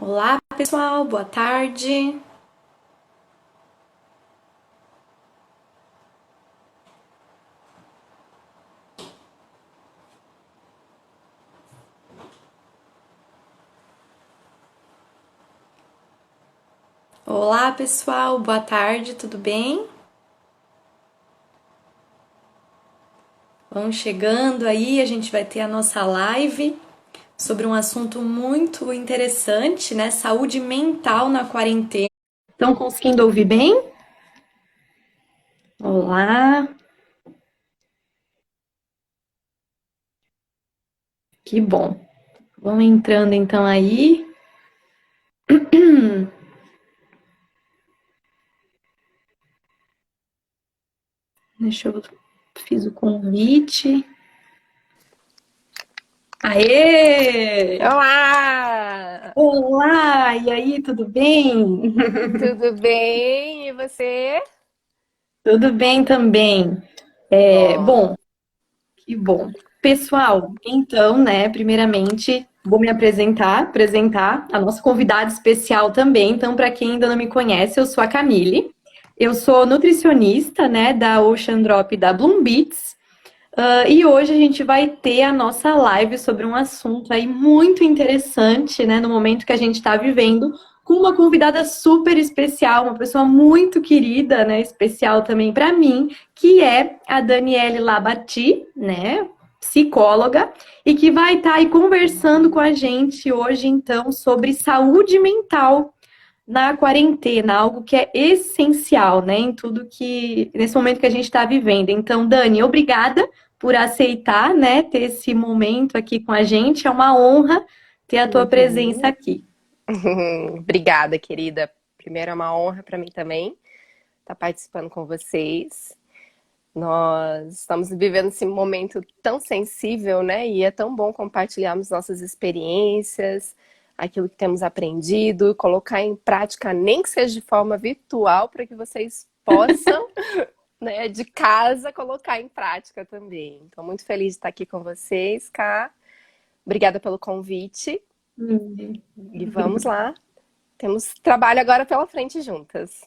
Olá, pessoal, boa tarde. Olá, pessoal, boa tarde, tudo bem? Vamos chegando aí, a gente vai ter a nossa live sobre um assunto muito interessante, né? Saúde mental na quarentena. Estão conseguindo ouvir bem? Olá, que bom. Vamos entrando então aí. Deixa eu fiz o convite. Aê! Olá! Olá, e aí, tudo bem? Tudo bem? E você? Tudo bem também. Bom. Bom, que bom. Pessoal, então, né, primeiramente, vou me apresentar a nossa convidada especial também. Então, para quem ainda não me conhece, eu sou a Camille. Eu sou nutricionista, né, da Ocean Drop da Bloom Beats. E hoje a gente vai ter a nossa live sobre um assunto aí muito interessante, né, no momento que a gente está vivendo, com uma convidada super especial, uma pessoa muito querida, né, especial também para mim, que é a Daniele Labati, né, psicóloga, e que vai estar aí conversando com a gente hoje, então, sobre saúde mental na quarentena, algo que é essencial, né, em tudo que, nesse momento que a gente está vivendo. Então, Dani, obrigada por aceitar, né, ter esse momento aqui com a gente. É uma honra ter a tua presença Uhum. aqui. Obrigada, querida. Primeiro é uma honra para mim também estar participando com vocês. Nós estamos vivendo esse momento tão sensível, né? E é tão bom compartilharmos nossas experiências, aquilo que temos aprendido, colocar em prática, nem que seja de forma virtual, para que vocês possam, né, de casa, colocar em prática também. Estou muito feliz de estar aqui com vocês, Cá. Obrigada pelo convite Hum. e vamos lá. Temos trabalho agora pela frente juntas.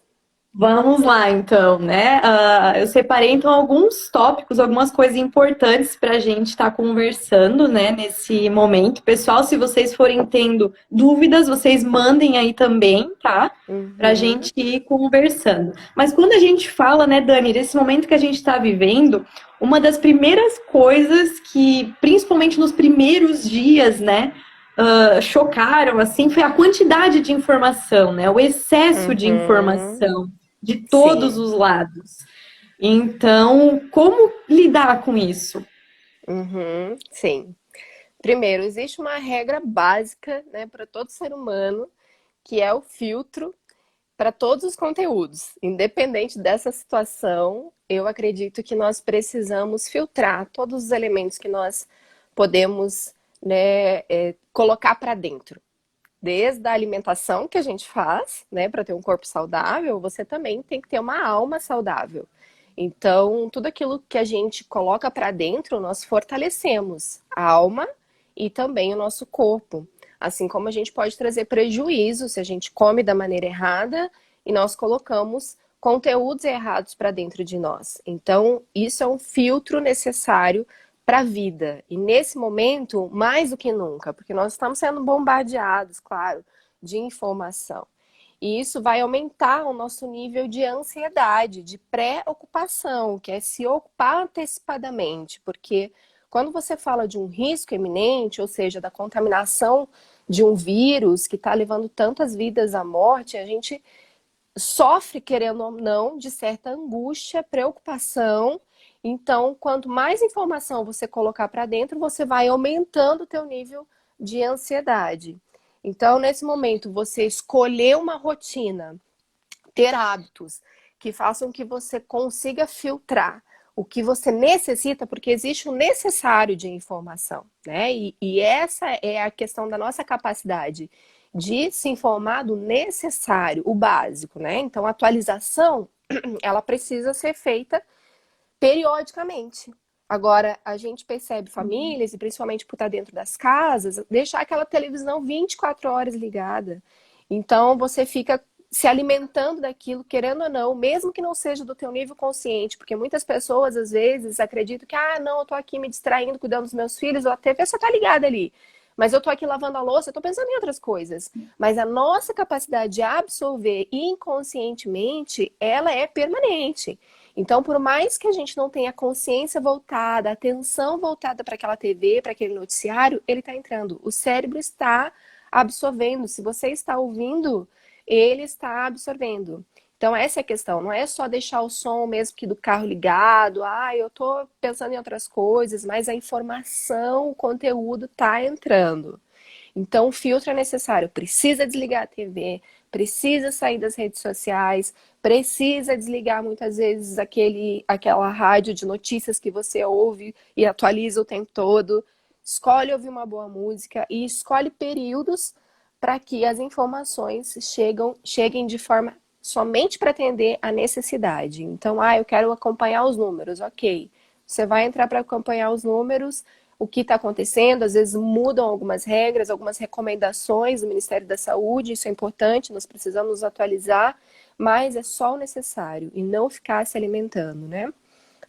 Vamos lá, então, né? Eu separei, então, alguns tópicos, algumas coisas importantes para a gente estar conversando, né, nesse momento. Pessoal, se vocês forem tendo dúvidas, vocês mandem aí também, tá? Para a Uhum, gente ir conversando. Mas quando a gente fala, né, Dani, desse momento que a gente está vivendo, uma das primeiras coisas que, principalmente nos primeiros dias, né, chocaram, assim, foi a quantidade de informação, né? O excesso de uhum, informação de todos sim, os lados. Então, como lidar com isso? sim. Primeiro, existe uma regra básica, né, para todo ser humano, que é o filtro para todos os conteúdos. Independente dessa situação, eu acredito que nós precisamos filtrar todos os elementos que nós podemos, né, colocar para dentro. Desde a alimentação que a gente faz, né, para ter um corpo saudável, você também tem que ter uma alma saudável. Então, tudo aquilo que a gente coloca para dentro, nós fortalecemos a alma e também o nosso corpo. Assim como a gente pode trazer prejuízo se a gente come da maneira errada e nós colocamos conteúdos errados para dentro de nós. Então, isso é um filtro necessário para a vida. E nesse momento, mais do que nunca, porque nós estamos sendo bombardeados, claro, de informação. E isso vai aumentar o nosso nível de ansiedade, de preocupação, que é se ocupar antecipadamente, porque quando você fala de um risco iminente, ou seja, da contaminação de um vírus que está levando tantas vidas à morte, a gente sofre, querendo ou não, de certa angústia, preocupação. Então, quanto mais informação você colocar para dentro, você vai aumentando o teu nível de ansiedade. Então, nesse momento, você escolher uma rotina, ter hábitos que façam que você consiga filtrar o que você necessita, porque existe o necessário de informação, né? E essa é a questão da nossa capacidade de se informar do necessário, o básico, né? Então, a atualização, ela precisa ser feita periodicamente. Agora, a gente percebe famílias, e principalmente por estar dentro das casas, deixar aquela televisão 24 horas ligada. Então, você fica se alimentando daquilo, querendo ou não, mesmo que não seja do teu nível consciente, porque muitas pessoas, às vezes, acreditam que, não, eu tô aqui me distraindo, cuidando dos meus filhos, a TV só tá ligada ali. Mas eu tô aqui lavando a louça, eu tô pensando em outras coisas. Mas a nossa capacidade de absorver inconscientemente, ela é permanente. Então, por mais que a gente não tenha consciência voltada, atenção voltada para aquela TV, para aquele noticiário, ele está entrando. O cérebro está absorvendo. Se você está ouvindo, ele está absorvendo. Então, essa é a questão. Não é só deixar o som mesmo que do carro ligado. Eu estou pensando em outras coisas, mas a informação, o conteúdo está entrando. Então, o filtro é necessário. Precisa desligar a TV, precisa sair das redes sociais, precisa desligar muitas vezes aquela rádio de notícias que você ouve e atualiza o tempo todo. Escolhe ouvir uma boa música e escolhe períodos para que as informações cheguem de forma somente para atender a necessidade. Então, eu quero acompanhar os números, ok. Você vai entrar para acompanhar os números, o que está acontecendo, às vezes mudam algumas regras, algumas recomendações do Ministério da Saúde, isso é importante, nós precisamos nos atualizar, mas é só o necessário e não ficar se alimentando, né?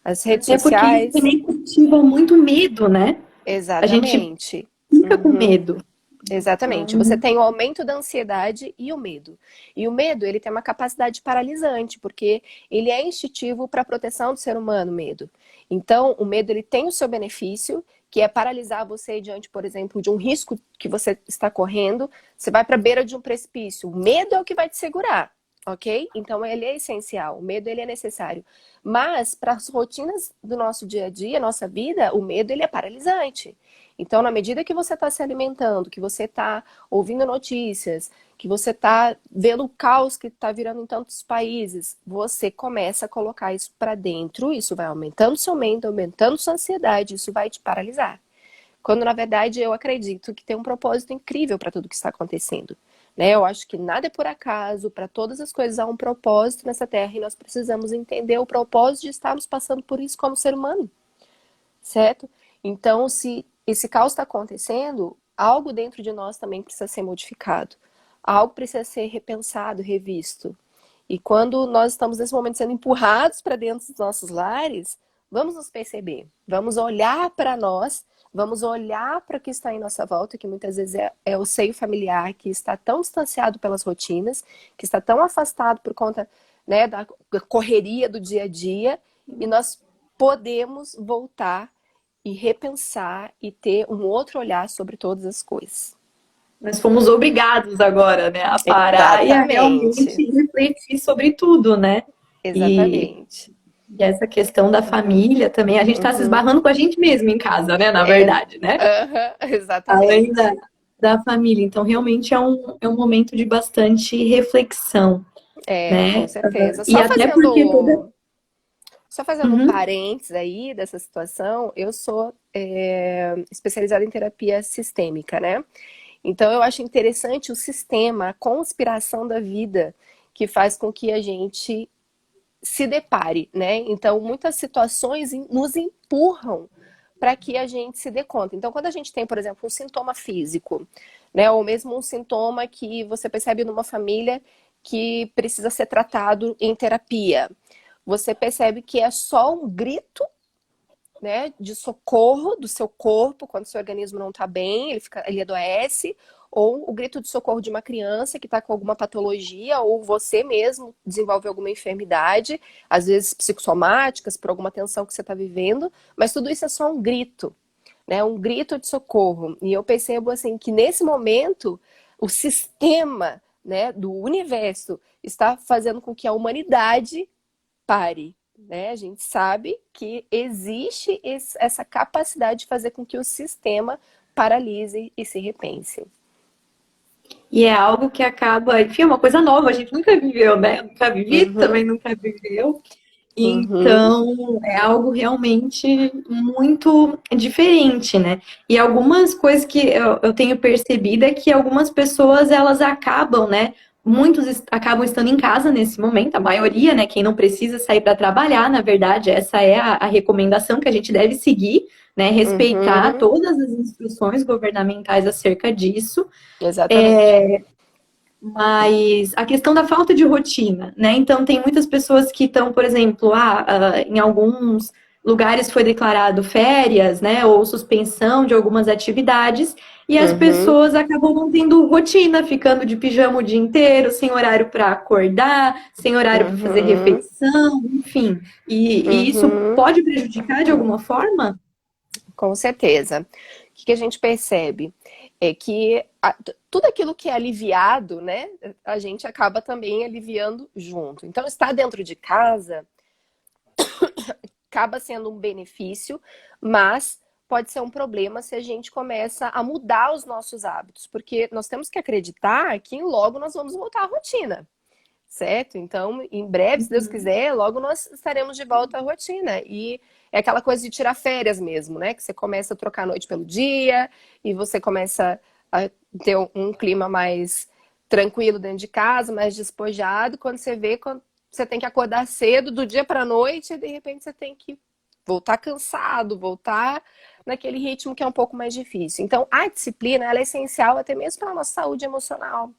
As redes sociais... porque também cultiva muito medo, né? Exatamente. A gente fica com medo. Exatamente. Você tem o aumento da ansiedade e o medo. E o medo, ele tem uma capacidade paralisante, porque ele é instintivo para a proteção do ser humano, o medo. Então, o medo, ele tem o seu benefício, que é paralisar você diante, por exemplo, de um risco que você está correndo. Você vai para a beira de um precipício. O medo é o que vai te segurar, ok? Então, ele é essencial. O medo, ele é necessário. Mas, para as rotinas do nosso dia a dia, nossa vida, o medo, ele é paralisante. Então, na medida que você está se alimentando, que você está ouvindo notícias, que você está vendo o caos que está virando em tantos países, você começa a colocar isso para dentro, isso vai aumentando seu medo, aumentando sua ansiedade, isso vai te paralisar. Quando, na verdade, eu acredito que tem um propósito incrível para tudo que está acontecendo. Né? Eu acho que nada é por acaso, para todas as coisas há um propósito nessa Terra e nós precisamos entender o propósito de estarmos passando por isso como ser humano, certo? Então, se esse caos está acontecendo, algo dentro de nós também precisa ser modificado. Algo precisa ser repensado, revisto. E quando nós estamos nesse momento sendo empurrados para dentro dos nossos lares, vamos nos perceber. Vamos olhar para nós, vamos olhar para o que está em nossa volta, que muitas vezes é o seio familiar, que está tão distanciado pelas rotinas, que está tão afastado por conta, né, da correria do dia a dia, e nós podemos voltar e repensar e ter um outro olhar sobre todas as coisas. Nós fomos obrigados agora, né, a parar e a realmente refletir sobre tudo, né? Exatamente. E essa questão da família também, a gente está se esbarrando com a gente mesmo em casa, né, na verdade, né? Exatamente. Além da família. Então, realmente é um momento de bastante reflexão. Né? Com certeza. Só fazendo um parênteses aí dessa situação, eu sou especializada em terapia sistêmica, né? Então eu acho interessante o sistema, a conspiração da vida, que faz com que a gente se depare, né? Então muitas situações nos empurram para que a gente se dê conta. Então quando a gente tem, por exemplo, um sintoma físico, né? Ou mesmo um sintoma que você percebe numa família que precisa ser tratado em terapia, você percebe que é só um grito, né, de socorro do seu corpo, quando seu organismo não está bem, ele adoece, ou o grito de socorro de uma criança que está com alguma patologia, ou você mesmo desenvolve alguma enfermidade, às vezes psicossomáticas, por alguma tensão que você está vivendo, mas tudo isso é só um grito, né, um grito de socorro. E eu percebo assim que nesse momento o sistema, né, do universo está fazendo com que a humanidade pare, né? A gente sabe que existe essa capacidade de fazer com que o sistema paralise e se repense. E é algo que acaba, enfim, é uma coisa nova, a gente nunca viveu, né? Nunca vivi, também nunca viveu. Então, é algo realmente muito diferente, né? E algumas coisas que eu tenho percebido é que algumas pessoas, elas acabam, né, muitos acabam estando em casa nesse momento, a maioria, né? Quem não precisa sair para trabalhar, na verdade, essa é a recomendação que a gente deve seguir, né? Respeitar Uhum, todas as instruções governamentais acerca disso. exatamente. Mas a questão da falta de rotina, né? Então, tem muitas pessoas que estão, por exemplo, em alguns lugares foi declarado férias, né? Ou suspensão de algumas atividades, e as Uhum, pessoas acabam não tendo rotina, ficando de pijama o dia inteiro, sem horário para acordar, sem horário para fazer uhum, refeição, enfim. E isso uhum, pode prejudicar de alguma forma? com certeza. O que que a gente percebe? É que tudo aquilo que é aliviado, né, a gente acaba também aliviando junto. Então, estar dentro de casa acaba sendo um benefício, mas pode ser um problema se a gente começa a mudar os nossos hábitos, porque nós temos que acreditar que logo nós vamos voltar à rotina, certo? Então, em breve, se Deus Uhum. quiser, logo nós estaremos de volta à rotina. E é aquela coisa de tirar férias mesmo, né? Que você começa a trocar a noite pelo dia e você começa a ter um clima mais tranquilo dentro de casa, mais despojado. Quando você vê, quando você tem que acordar cedo do dia para a noite e de repente você tem que voltar cansado, voltar naquele ritmo que é um pouco mais difícil. Então, a disciplina ela é essencial até mesmo para a nossa saúde emocional.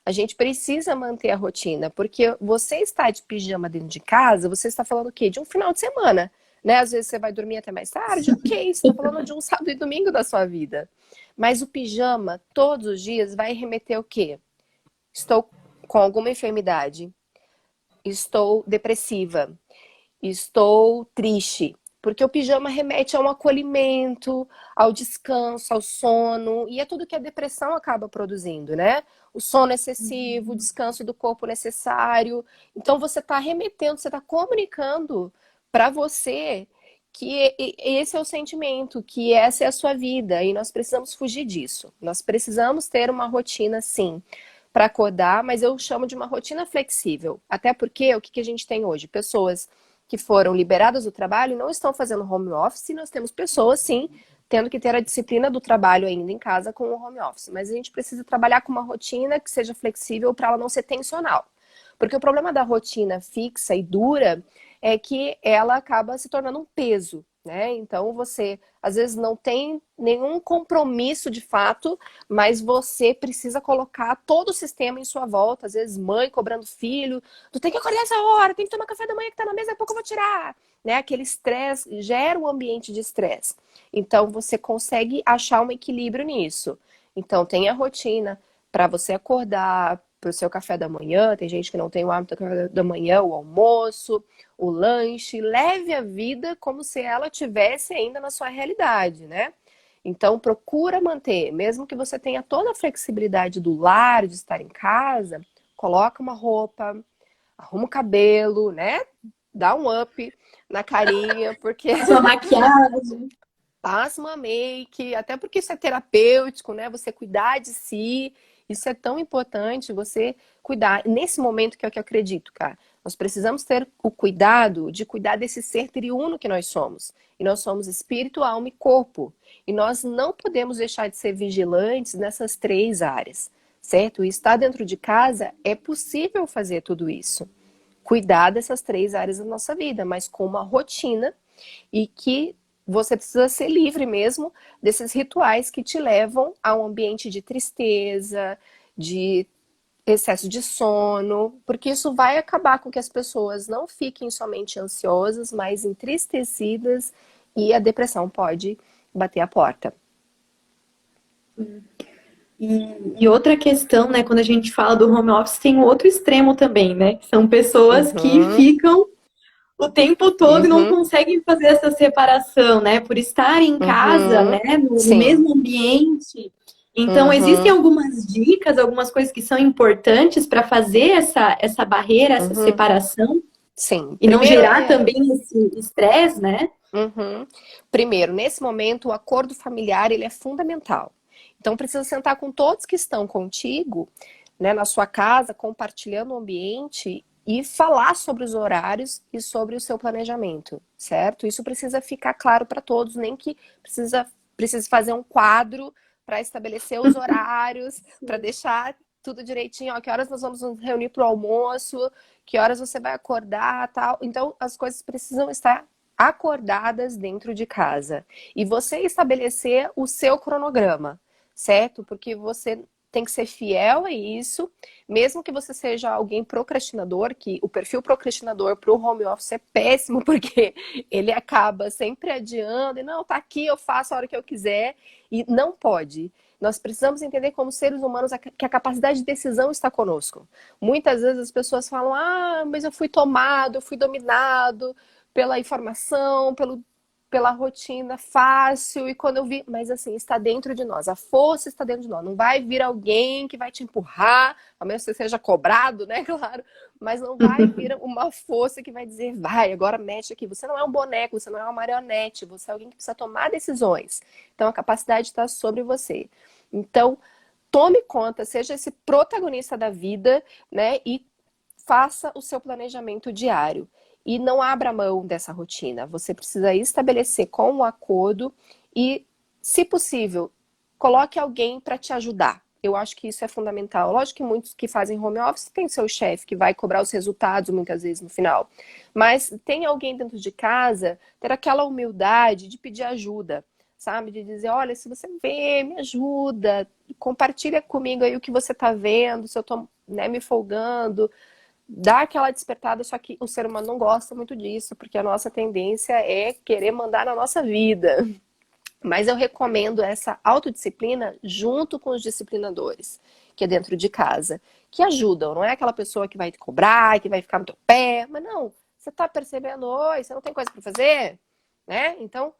A gente precisa manter a rotina, porque você está de pijama dentro de casa, você está falando o quê? De um final de semana, né? Às vezes você vai dormir até mais tarde, ok, você está falando de um sábado e domingo da sua vida. Mas o pijama, todos os dias, vai remeter o quê? Estou com alguma enfermidade, estou depressiva, estou triste. Porque o pijama remete a um acolhimento, ao descanso, ao sono, e é tudo que a depressão acaba produzindo, né? O sono excessivo, o descanso do corpo necessário. Então você está remetendo, você está comunicando para você que esse é o sentimento, que essa é a sua vida, e nós precisamos fugir disso. Nós precisamos ter uma rotina, sim, para acordar, mas eu chamo de uma rotina flexível. Até porque o que que a gente tem hoje? Pessoas que foram liberadas do trabalho e não estão fazendo home office, e nós temos pessoas, sim, tendo que ter a disciplina do trabalho ainda em casa com o home office. Mas a gente precisa trabalhar com uma rotina que seja flexível para ela não ser tensional. Porque o problema da rotina fixa e dura é que ela acaba se tornando um peso, né? Então você às vezes não tem nenhum compromisso de fato, mas você precisa colocar todo o sistema em sua volta, às vezes mãe cobrando filho, tu tem que acordar essa hora, tem que tomar café da manhã que tá na mesa, daqui a pouco eu vou tirar, né? Aquele estresse gera um ambiente de estresse. Então você consegue achar um equilíbrio nisso. Então tem a rotina para você acordar para o seu café da manhã, tem gente que não tem o hábito do café da manhã, o almoço, o lanche, leve a vida como se ela tivesse ainda na sua realidade, né? Então procura manter, mesmo que você tenha toda a flexibilidade do lar, de estar em casa, coloca uma roupa, arruma o cabelo, né? Dá um up na carinha, porque Faz uma maquiagem. passa uma make, até porque isso é terapêutico, né? Você cuidar de si, isso é tão importante, você cuidar. Nesse momento que é o que eu acredito, cara. Nós precisamos ter o cuidado de cuidar desse ser triuno que nós somos. E nós somos espírito, alma e corpo. E nós não podemos deixar de ser vigilantes nessas três áreas, certo? E estar dentro de casa é possível fazer tudo isso. Cuidar dessas três áreas da nossa vida, mas com uma rotina e que você precisa ser livre mesmo desses rituais que te levam a um ambiente de tristeza, de excesso de sono, porque isso vai acabar com que as pessoas não fiquem somente ansiosas, mas entristecidas e a depressão pode bater a porta. E outra questão, né, quando a gente fala do home office, tem o outro extremo também, né? São pessoas que Uhum, ficam o tempo todo e não uhum, conseguem fazer essa separação, né? Por estar em casa, uhum, né, no sim, mesmo ambiente. Então, existem uhum, algumas dicas, algumas coisas que são importantes para fazer essa barreira, essa uhum, separação sim. e não Primeiro gerar é também esse estresse, né? Uhum. Primeiro, nesse momento, o acordo familiar ele é fundamental. Então, precisa sentar com todos que estão contigo, né, na sua casa, compartilhando o ambiente e falar sobre os horários e sobre o seu planejamento, certo? Isso precisa ficar claro para todos, nem que precise fazer um quadro para estabelecer os horários, para deixar tudo direitinho, ó, que horas nós vamos nos reunir para o almoço, que horas você vai acordar, tal. Então, as coisas precisam estar acordadas dentro de casa. E você estabelecer o seu cronograma, certo? Porque você tem que ser fiel a isso, mesmo que você seja alguém procrastinador, que o perfil procrastinador para o home office é péssimo, porque ele acaba sempre adiando, e não, tá aqui, eu faço a hora que eu quiser, e não pode. Nós precisamos entender como seres humanos que a capacidade de decisão está conosco. Muitas vezes as pessoas falam, ah, mas eu fui tomado, eu fui dominado pela informação, pela rotina fácil, e quando eu vi, mas assim, está dentro de nós, a força está dentro de nós, não vai vir alguém que vai te empurrar, ao menos que você seja cobrado, né, claro, mas não vai vir uma força que vai dizer, vai, agora mexe aqui, você não é um boneco, você não é uma marionete, você é alguém que precisa tomar decisões, então a capacidade está sobre você, então tome conta, seja esse protagonista da vida, né, e faça o seu planejamento diário. E não abra mão dessa rotina. Você precisa estabelecer com um acordo e, se possível, coloque alguém para te ajudar. Eu acho que isso é fundamental. Lógico que muitos que fazem home office têm seu chefe que vai cobrar os resultados muitas vezes no final. Mas tem alguém dentro de casa, ter aquela humildade de pedir ajuda, sabe? De dizer, olha, se você vê, me ajuda, compartilha comigo aí o que você está vendo, se eu estou, né, me folgando, dá aquela despertada, só que o ser humano não gosta muito disso, porque a nossa tendência é querer mandar na nossa vida. Mas eu recomendo essa autodisciplina junto com os disciplinadores, que é dentro de casa, que ajudam, não é aquela pessoa que vai te cobrar, que vai ficar no teu pé, mas não, você tá percebendo, oi, você não tem coisa para fazer, né? Então,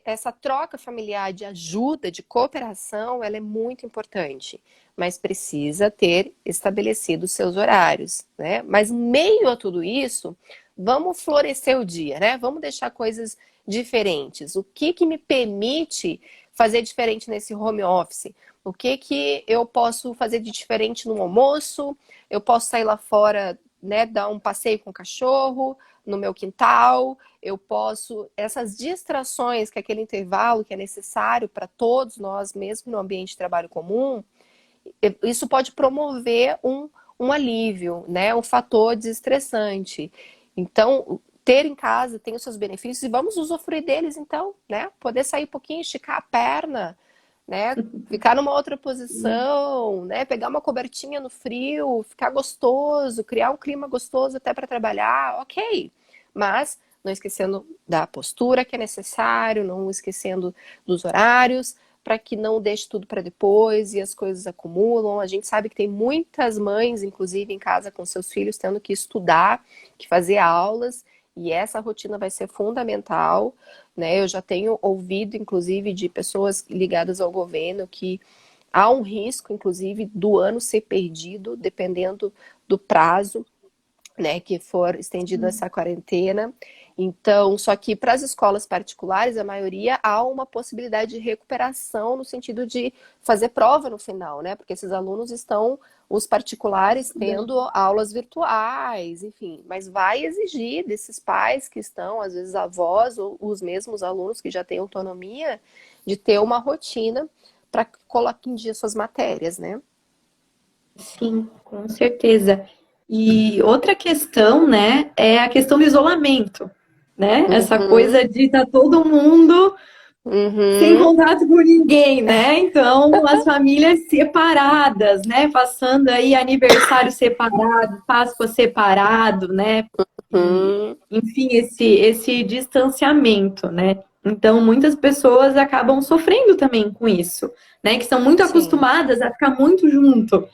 essa troca familiar de ajuda, de cooperação, ela é muito importante, mas precisa ter estabelecido os seus horários, né? Mas meio a tudo isso, vamos florescer o dia, né? Vamos deixar coisas diferentes. O que que me permite fazer diferente nesse home office? O que que eu posso fazer de diferente no almoço? Eu posso sair lá fora, né, dar um passeio com o cachorro no meu quintal, eu posso, essas distrações que aquele intervalo que é necessário para todos nós, mesmo no ambiente de trabalho comum, isso pode promover um alívio, né? Um fator desestressante. Então, ter em casa tem os seus benefícios e vamos usufruir deles, então, né? Poder sair um pouquinho, esticar a perna, né? Ficar numa outra posição, né? Pegar uma cobertinha no frio, ficar gostoso, criar um clima gostoso até para trabalhar, ok. Mas não esquecendo da postura que é necessário, não esquecendo dos horários, para que não deixe tudo para depois e as coisas acumulam. A gente sabe que tem muitas mães, inclusive em casa com seus filhos, tendo que estudar, que fazer aulas, e essa rotina vai ser fundamental, né? Eu já tenho ouvido, inclusive, de pessoas ligadas ao governo que há um risco, inclusive, do ano ser perdido, dependendo do prazo, né, que for estendido essa quarentena. Então, só que para as escolas particulares, a maioria há uma possibilidade de recuperação no sentido de fazer prova no final, né? Porque esses alunos estão, os particulares, tendo aulas virtuais, enfim, mas vai exigir desses pais que estão, às vezes avós ou os mesmos alunos que já têm autonomia, de ter uma rotina para colocar em dia suas matérias, né? Sim, com certeza. E outra questão, né, é a questão do isolamento, né? Essa Uhum, coisa de estar todo mundo sem uhum, contato com ninguém, né? Então, as famílias separadas, né? Passando aí aniversário separado, Páscoa separado, né? E, uhum. enfim, esse distanciamento, né? Então, muitas pessoas acabam sofrendo também com isso, né? Que são muito Sim. acostumadas a ficar muito junto,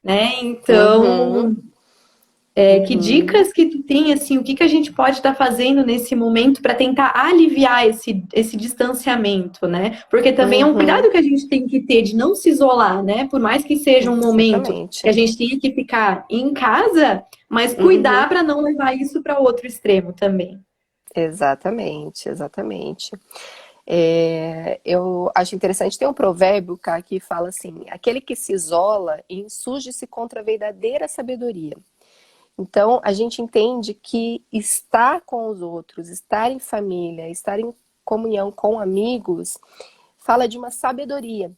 né? Uhum, Então, que uhum, dicas que tu tem, assim, o que que a gente pode estar fazendo nesse momento para tentar aliviar esse distanciamento, né? Porque também é um uhum. cuidado que a gente tem que ter de não se isolar, né? Por mais que seja um momento que a Exatamente. gente tenha que ficar em casa, mas cuidar Uhum, para não levar isso para outro extremo também. exatamente, exatamente. Eu acho interessante, tem um provérbio, cá, que fala assim: aquele que se isola insurge-se contra a verdadeira sabedoria. Então, a gente entende que estar com os outros, estar em família, estar em comunhão com amigos, fala de uma sabedoria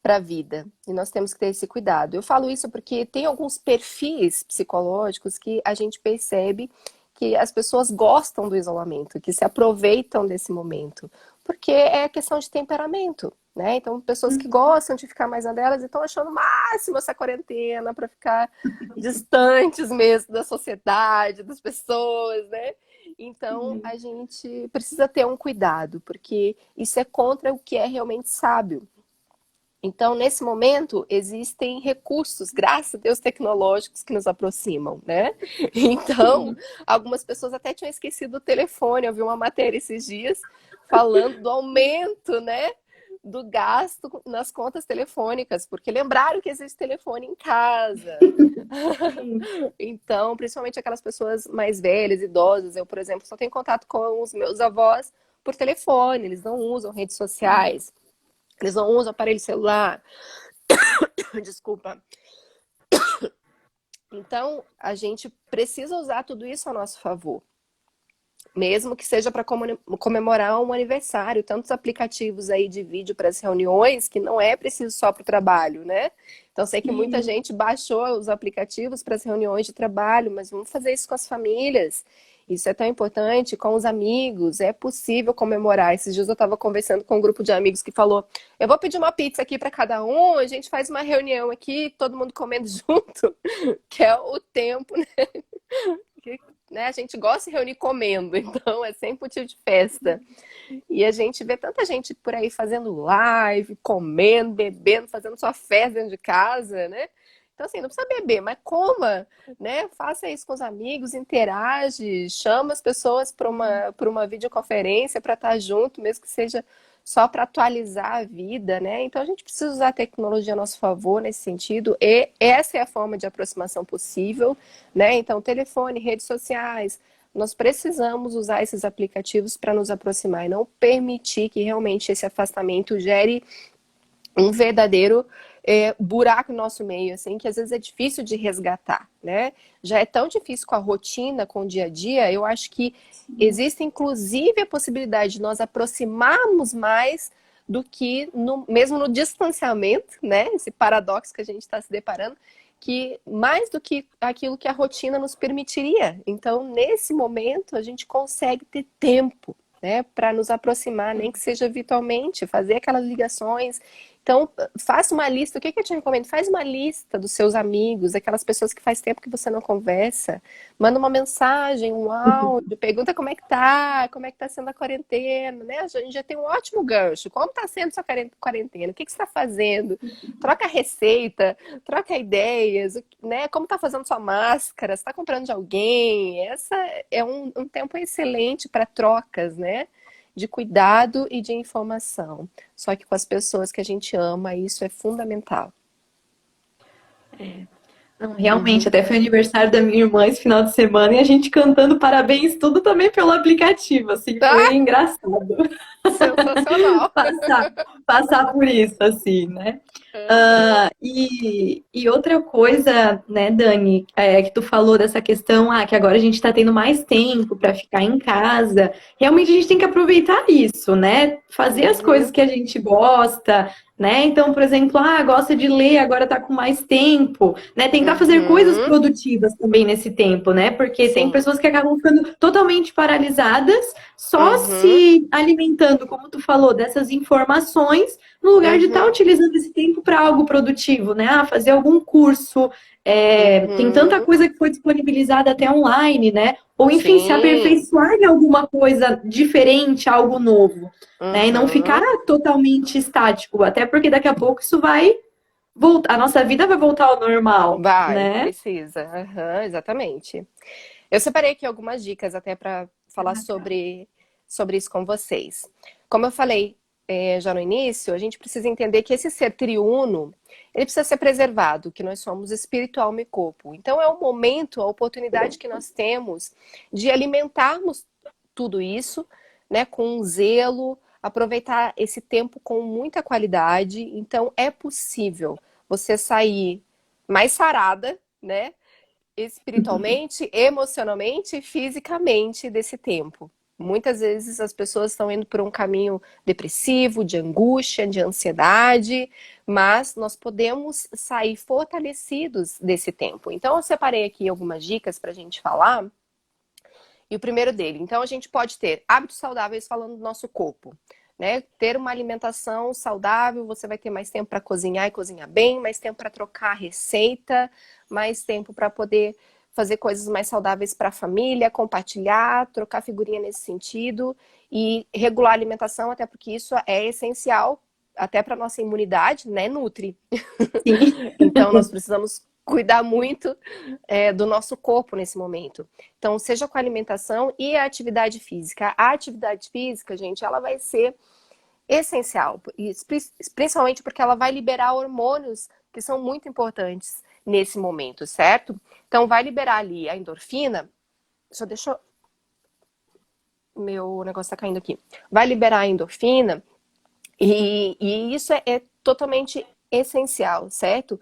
para a vida. E nós temos que ter esse cuidado. Eu falo isso porque tem alguns perfis psicológicos que a gente percebe que as pessoas gostam do isolamento, que se aproveitam desse momento, porque é questão de temperamento, né? Então, pessoas que gostam de ficar mais na delas e estão achando o máximo essa quarentena para ficar distantes mesmo da sociedade, das pessoas, né? Então, a gente precisa ter um cuidado, porque isso é contra o que é realmente sábio. Então, nesse momento, existem recursos, graças a Deus, tecnológicos que nos aproximam, né? Então, algumas pessoas até tinham esquecido o telefone. Eu vi uma matéria esses dias falando do aumento, né, do gasto nas contas telefônicas, porque lembraram que existe telefone em casa. Então, principalmente aquelas pessoas mais velhas, idosas. Eu, por exemplo, só tenho contato com os meus avós por telefone, eles não usam redes sociais. Eles não usam aparelho celular. Desculpa. Então, a gente precisa usar tudo isso a nosso favor. Mesmo que seja para comemorar um aniversário. Tantos aplicativos aí de vídeo para as reuniões que não é preciso só para o trabalho, né? Então, sei que muita gente baixou os aplicativos para as reuniões de trabalho, mas vamos fazer isso com as famílias. Isso é tão importante, com os amigos, é possível comemorar. Esses dias eu estava conversando com um grupo de amigos que falou: eu vou pedir uma pizza aqui para cada um, a gente faz uma reunião aqui, todo mundo comendo junto, que é o tempo, né? Né? A gente gosta de reunir comendo, então é sempre motivo de festa. E a gente vê tanta gente por aí fazendo live, comendo, bebendo, fazendo sua festa dentro de casa, né? Então, assim, não precisa beber, mas coma, né? Faça isso com os amigos, interage, chama as pessoas para uma videoconferência para estar junto, mesmo que seja só para atualizar a vida, né? Então, a gente precisa usar a tecnologia a nosso favor nesse sentido, e essa é a forma de aproximação possível, né? Então, telefone, redes sociais, nós precisamos usar esses aplicativos para nos aproximar e não permitir que realmente esse afastamento gere um verdadeiro buraco no nosso meio, assim, que às vezes é difícil de resgatar, né? Já é tão difícil com a rotina, com o dia a dia, eu acho que existe inclusive a possibilidade de nós aproximarmos mais do que mesmo no distanciamento, né? Esse paradoxo que a gente está se deparando, que mais do que aquilo que a rotina nos permitiria. Então, nesse momento, a gente consegue ter tempo, né, para nos aproximar, nem que seja virtualmente, fazer aquelas ligações. Então, faça uma lista. O que eu te recomendo? Faz uma lista dos seus amigos, aquelas pessoas que faz tempo que você não conversa. Manda uma mensagem, um áudio, pergunta como é que tá sendo a quarentena, né? A gente já tem um ótimo gancho. Como tá sendo sua quarentena? O que você está fazendo? Troca receita, troca ideias, né? Como tá fazendo sua máscara? Você está comprando de alguém? Essa é um tempo excelente para trocas, né? De cuidado e de informação. Só que com as pessoas que a gente ama, isso é fundamental. Não, realmente, até foi aniversário da minha irmã esse final de semana e a gente cantando parabéns, tudo também pelo aplicativo, assim, foi Ah, engraçado sensacional. passar por isso, assim, né? Uhum. E outra coisa, né, Dani, que tu falou dessa questão, que agora a gente está tendo mais tempo para ficar em casa. Realmente a gente tem que aproveitar isso, né? Fazer as coisas Uhum. que a gente gosta, né? Então, por exemplo, gosta de ler, agora está com mais tempo, né? Tentar fazer coisas Uhum. produtivas também nesse tempo, né? Porque tem Sim. pessoas que acabam ficando totalmente paralisadas, só Uhum. se alimentando, como tu falou, dessas informações no lugar de estar Uhum. utilizando esse tempo para algo produtivo, né? Fazer algum curso. Tem tanta Uhum. coisa que foi disponibilizada até online, né? Ou enfim, se Sim. aperfeiçoar em alguma coisa diferente, algo novo, né? E não ficar Uhum. totalmente estático, até porque daqui a pouco isso vai voltar, a nossa vida vai voltar ao normal, Vai, né? precisa. Uhum, exatamente. Eu separei aqui algumas dicas até para falar sobre isso com vocês. Como eu falei já no início, a gente precisa entender que esse ser triuno, ele precisa ser preservado, que nós somos espírito, alma e corpo. Então é o momento, a oportunidade que nós temos de alimentarmos tudo isso, né, com zelo, aproveitar esse tempo com muita qualidade. Então é possível você sair mais sarada, né? Espiritualmente, emocionalmente e fisicamente desse tempo. Muitas vezes as pessoas estão indo por um caminho depressivo, de angústia, de ansiedade, mas nós podemos sair fortalecidos desse tempo. Então, eu separei aqui algumas dicas para a gente falar. E o primeiro dele, então a gente pode ter hábitos saudáveis falando do nosso corpo, né? Ter uma alimentação saudável, você vai ter mais tempo para cozinhar e cozinhar bem, mais tempo para trocar receita, mais tempo para poder fazer coisas mais saudáveis para a família, compartilhar, trocar figurinha nesse sentido e regular a alimentação, até porque isso é essencial até para nossa imunidade, né? Nutre. Sim. Então nós precisamos cuidar muito do nosso corpo nesse momento. Então, seja com a alimentação e a atividade física. A atividade física, gente, ela vai ser essencial, principalmente porque ela vai liberar hormônios que são muito importantes nesse momento, certo? Então, vai liberar ali a endorfina. Só deixa eu... Meu negócio tá caindo aqui. Vai liberar a endorfina e isso é totalmente essencial, certo?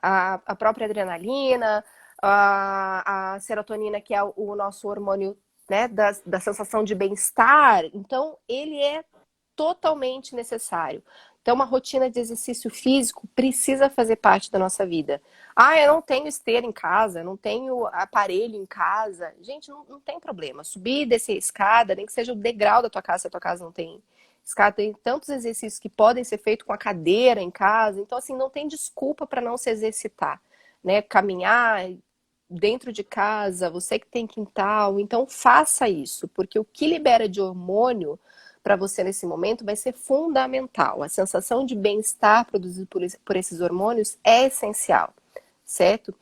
A própria adrenalina, a serotonina, que é o nosso hormônio, né, da sensação de bem-estar. Então, ele é totalmente necessário. Então, uma rotina de exercício físico precisa fazer parte da nossa vida. Ah, eu não tenho esteira em casa, não tenho aparelho em casa. Gente, não tem problema. Subir e descer a escada, nem que seja o degrau da tua casa, se a tua casa não tem escada, tem tantos exercícios que podem ser feitos com a cadeira em casa. Então, assim, não tem desculpa para não se exercitar, né? Caminhar dentro de casa, você que tem quintal, então faça isso, porque o que libera de hormônio para você nesse momento vai ser fundamental. A sensação de bem-estar produzido por esses hormônios é essencial, certo?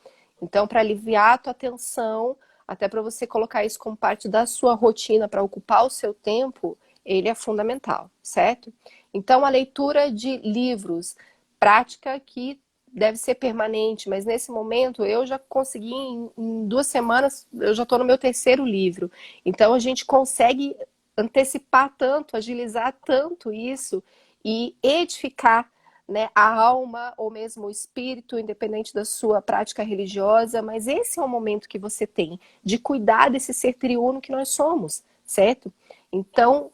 Então, para aliviar a tua tensão, até para você colocar isso como parte da sua rotina, para ocupar o seu tempo, ele é fundamental, certo? Então, a leitura de livros, prática que deve ser permanente, mas nesse momento eu já consegui, em 2 semanas, eu já estou no meu terceiro livro. Então, a gente consegue antecipar tanto, agilizar tanto isso e edificar, né, a alma ou mesmo o espírito, independente da sua prática religiosa, mas esse é o momento que você tem de cuidar desse ser triuno que nós somos, certo? Então,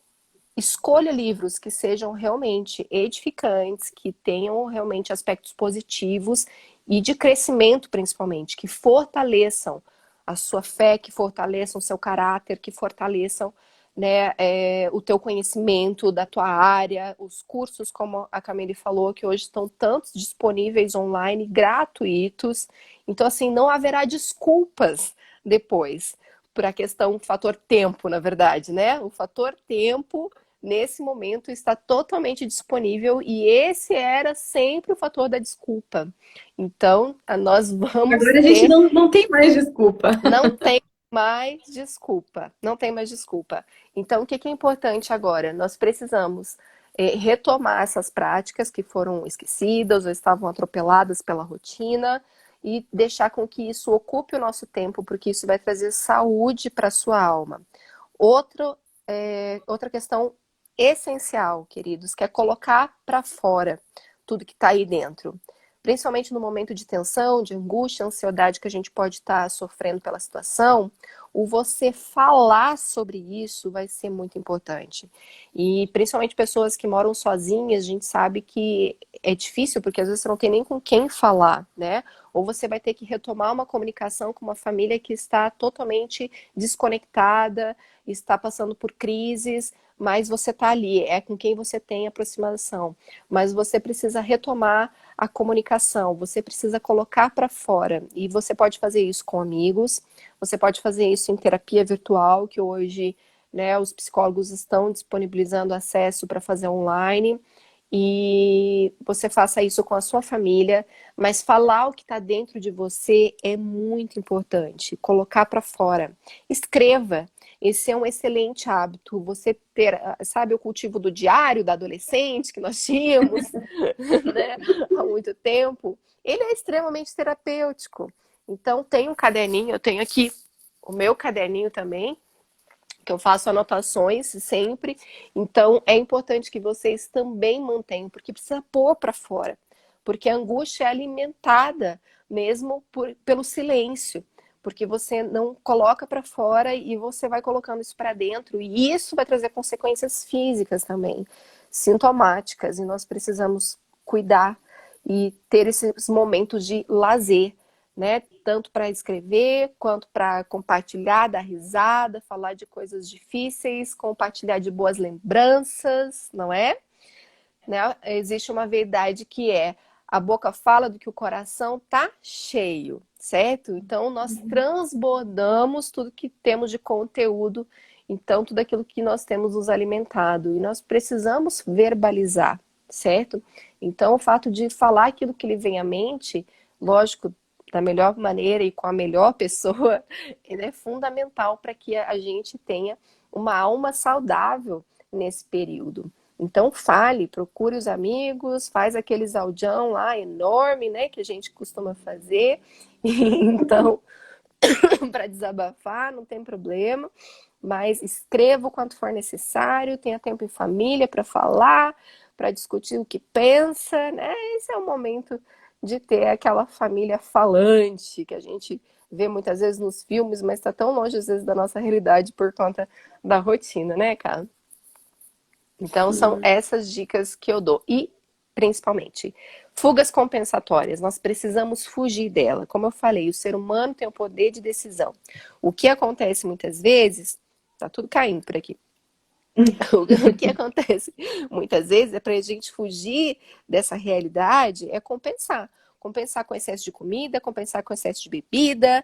escolha livros que sejam realmente edificantes, que tenham realmente aspectos positivos e de crescimento, principalmente, que fortaleçam a sua fé, que fortaleçam o seu caráter, que fortaleçam, né, o teu conhecimento da tua área, os cursos, como a Camille falou, que hoje estão tantos disponíveis online, gratuitos. Então, assim, não haverá desculpas depois por a questão, o fator tempo, na verdade, né? O fator tempo nesse momento está totalmente disponível e esse era sempre o fator da desculpa. Então, nós vamos Agora a gente ter, não tem mais desculpa. não tem mais desculpa, não tem mais desculpa. Então, o que é importante agora? Nós precisamos retomar essas práticas que foram esquecidas ou estavam atropeladas pela rotina e deixar com que isso ocupe o nosso tempo, porque isso vai trazer saúde para a sua alma. Outra questão essencial, queridos, que é colocar para fora tudo que está aí dentro. Principalmente no momento de tensão, de angústia, ansiedade que a gente pode estar sofrendo pela situação, o você falar sobre isso vai ser muito importante. E principalmente pessoas que moram sozinhas, a gente sabe que é difícil, porque às vezes você não tem nem com quem falar, né? Ou você vai ter que retomar uma comunicação com uma família que está totalmente desconectada, está passando por crises, mas você está ali, é com quem você tem aproximação. Mas você precisa retomar a comunicação, você precisa colocar para fora. E você pode fazer isso com amigos, você pode fazer isso em terapia virtual, que hoje, né, os psicólogos estão disponibilizando acesso para fazer online. E você faça isso com a sua família, mas falar o que está dentro de você é muito importante. Colocar para fora. Escreva. Esse é um excelente hábito. Você ter, sabe, o cultivo do diário da adolescente que nós tínhamos, né, há muito tempo. Ele é extremamente terapêutico. Então, tem um caderninho, eu tenho aqui o meu caderninho também, que eu faço anotações sempre. Então, é importante que vocês também mantenham, porque precisa pôr para fora. Porque a angústia é alimentada mesmo pelo silêncio. porque você não coloca para fora e você vai colocando isso para dentro, e isso vai trazer consequências físicas também, sintomáticas, e nós precisamos cuidar e ter esses momentos de lazer, né? Tanto para escrever, quanto para compartilhar, dar risada, falar de coisas difíceis, compartilhar de boas lembranças, não é? Né? Existe uma verdade que é: a boca fala do que o coração tá cheio, certo? Então nós transbordamos tudo que temos de conteúdo, então tudo aquilo que nós temos nos alimentado, e nós precisamos verbalizar, certo? Então o fato de falar aquilo que lhe vem à mente, lógico, da melhor maneira e com a melhor pessoa, ele é fundamental para que a gente tenha uma alma saudável nesse período. Então fale, procure os amigos, faz aqueles audião lá enorme, né, que a gente costuma fazer. Então, para desabafar, não tem problema, mas escreva o quanto for necessário, tenha tempo em família para falar, para discutir o que pensa, né? Esse é o momento de ter aquela família falante que a gente vê muitas vezes nos filmes, mas está tão longe às vezes da nossa realidade por conta da rotina, né, cara? Então, são essas dicas que eu dou. E, principalmente, fugas compensatórias. Nós precisamos fugir dela. Como eu falei, o ser humano tem o poder de decisão. O que acontece muitas vezes... Tá tudo caindo por aqui. O que acontece muitas vezes é para a gente fugir dessa realidade, é compensar. Compensar com excesso de comida, compensar com excesso de bebida,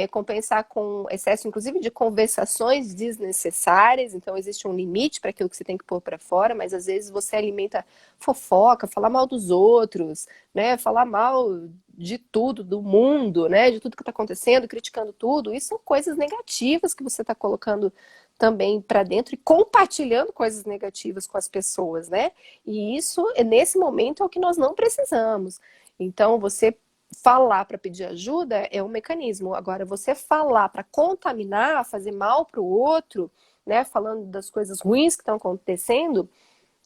compensar com excesso, inclusive, de conversações desnecessárias. Então, existe um limite para aquilo que você tem que pôr para fora, mas às vezes você alimenta fofoca, falar mal dos outros, né? Falar mal de tudo, do mundo, né? De tudo que está acontecendo, criticando tudo. Isso são coisas negativas que você está colocando também para dentro e compartilhando coisas negativas com as pessoas, né? E isso, nesse momento, é o que nós não precisamos. Então, você falar para pedir ajuda é um mecanismo. Agora, você falar para contaminar, fazer mal para o outro, né? Falando das coisas ruins que estão acontecendo,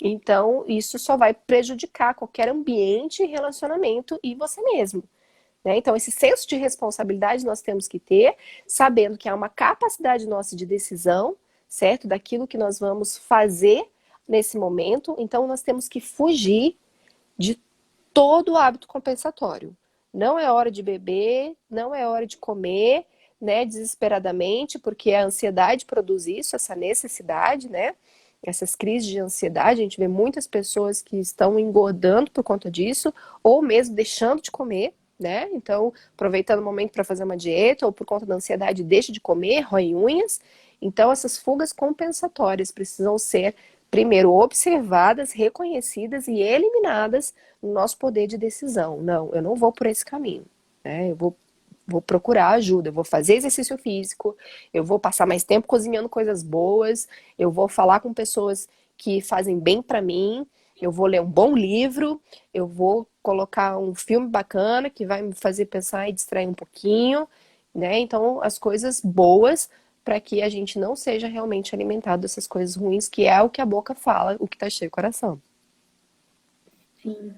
então isso só vai prejudicar qualquer ambiente e relacionamento e você mesmo. Né? Então, esse senso de responsabilidade nós temos que ter, sabendo que há uma capacidade nossa de decisão, certo? Daquilo que nós vamos fazer nesse momento. Então, nós temos que fugir de todo o hábito compensatório. Não é hora de beber, não é hora de comer, né, desesperadamente, porque a ansiedade produz isso, essa necessidade, né? Essas crises de ansiedade, a gente vê muitas pessoas que estão engordando por conta disso, ou mesmo deixando de comer, né? Então, aproveitando o momento para fazer uma dieta, ou por conta da ansiedade, deixa de comer, rói unhas. Então, essas fugas compensatórias precisam ser, primeiro, observadas, reconhecidas e eliminadas no nosso poder de decisão. Não, eu não vou por esse caminho, né? Eu vou procurar ajuda, eu vou fazer exercício físico, eu vou passar mais tempo cozinhando coisas boas, eu vou falar com pessoas que fazem bem para mim, eu vou ler um bom livro, eu vou colocar um filme bacana que vai me fazer pensar e distrair um pouquinho, né? Então, as coisas boas para que a gente não seja realmente alimentado dessas coisas ruins, que é o que a boca fala, o que tá cheio o coração. Sim.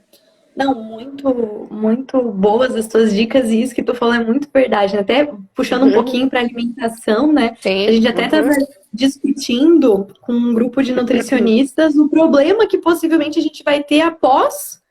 Não, muito boas as tuas dicas, e isso que tu falou é muito verdade, né? Até puxando um pouquinho para alimentação, né? Sim. A gente até estava discutindo com um grupo de nutricionistas o problema que possivelmente a gente vai ter após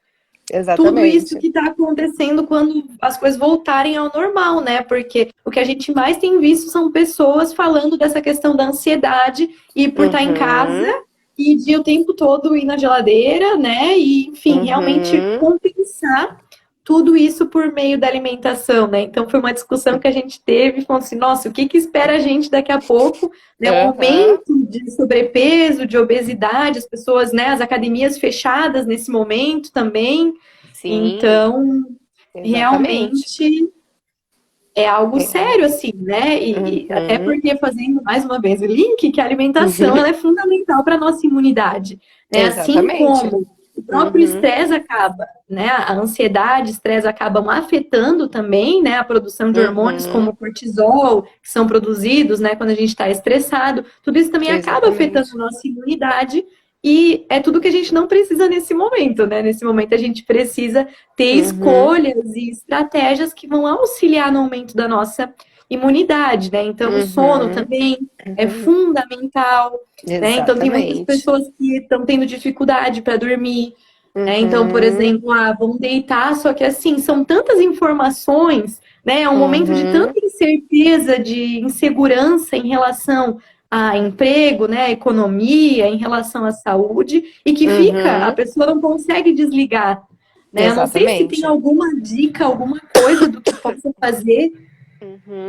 tudo isso que está acontecendo quando as coisas voltarem ao normal, né? Porque o que a gente mais tem visto são pessoas falando dessa questão da ansiedade e por estar em casa e de o tempo todo ir na geladeira, né? E, enfim, realmente compensar tudo isso por meio da alimentação, né? Então foi uma discussão que a gente teve, falando assim, nossa, o que que espera a gente daqui a pouco, né? Um aumento de sobrepeso, de obesidade, as pessoas, né? As academias fechadas nesse momento também. Sim, então, exatamente. realmente é algo sério, assim, né? E até porque, fazendo mais uma vez o link, que a alimentação ela é fundamental para a nossa imunidade, né? Assim como o próprio estresse acaba, né? A ansiedade, estresse acabam afetando também, né? A produção de hormônios como o cortisol, que são produzidos, né? Quando a gente está estressado. Tudo isso também acaba afetando a nossa imunidade. E é tudo que a gente não precisa nesse momento, né? Nesse momento a gente precisa ter escolhas e estratégias que vão auxiliar no aumento da nossa imunidade, né? Então, o sono Uhum, também é uhum. fundamental, né? Então, tem muitas Exatamente. pessoas que estão tendo dificuldade para dormir, né? Então, por Uhum, exemplo, vão deitar, só que assim, são tantas informações, né? É um momento de uhum. tanta incerteza, de insegurança em relação a emprego, né, a economia, em relação à saúde, e que fica, a Uhum, pessoa não consegue desligar, né? Eu não sei se tem exatamente. alguma dica, alguma coisa do que possa fazer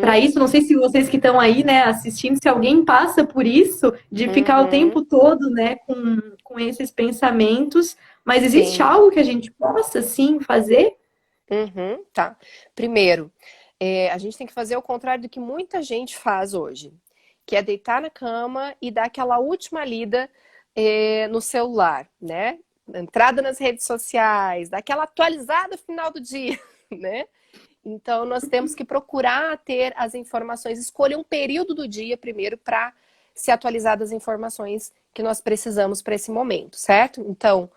para Uhum, isso. Não sei se vocês que estão aí, né, assistindo, se alguém passa por isso, de ficar o uhum, tempo todo, né, com esses pensamentos, mas existe sim. algo que a gente possa, sim, fazer? Uhum, tá. Primeiro, a gente tem que fazer o contrário do que muita gente faz hoje, que é deitar na cama e dar aquela última lida, no celular, né? Entrada nas redes sociais, dar aquela atualizada final do dia, né? Então, nós temos que procurar ter as informações, escolher um período do dia primeiro para se atualizar das informações que nós precisamos para esse momento, certo? Então,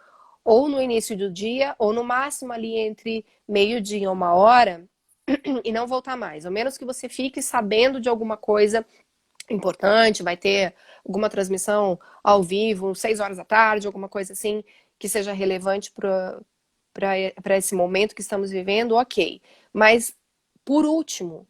ou no início do dia, ou no máximo ali entre meio-dia e 1 hora, e não voltar mais. Ao menos que você fique sabendo de alguma coisa importante, vai ter alguma transmissão ao vivo, 6 horas da tarde, alguma coisa assim, que seja relevante para esse momento que estamos vivendo, ok. Mas, por último,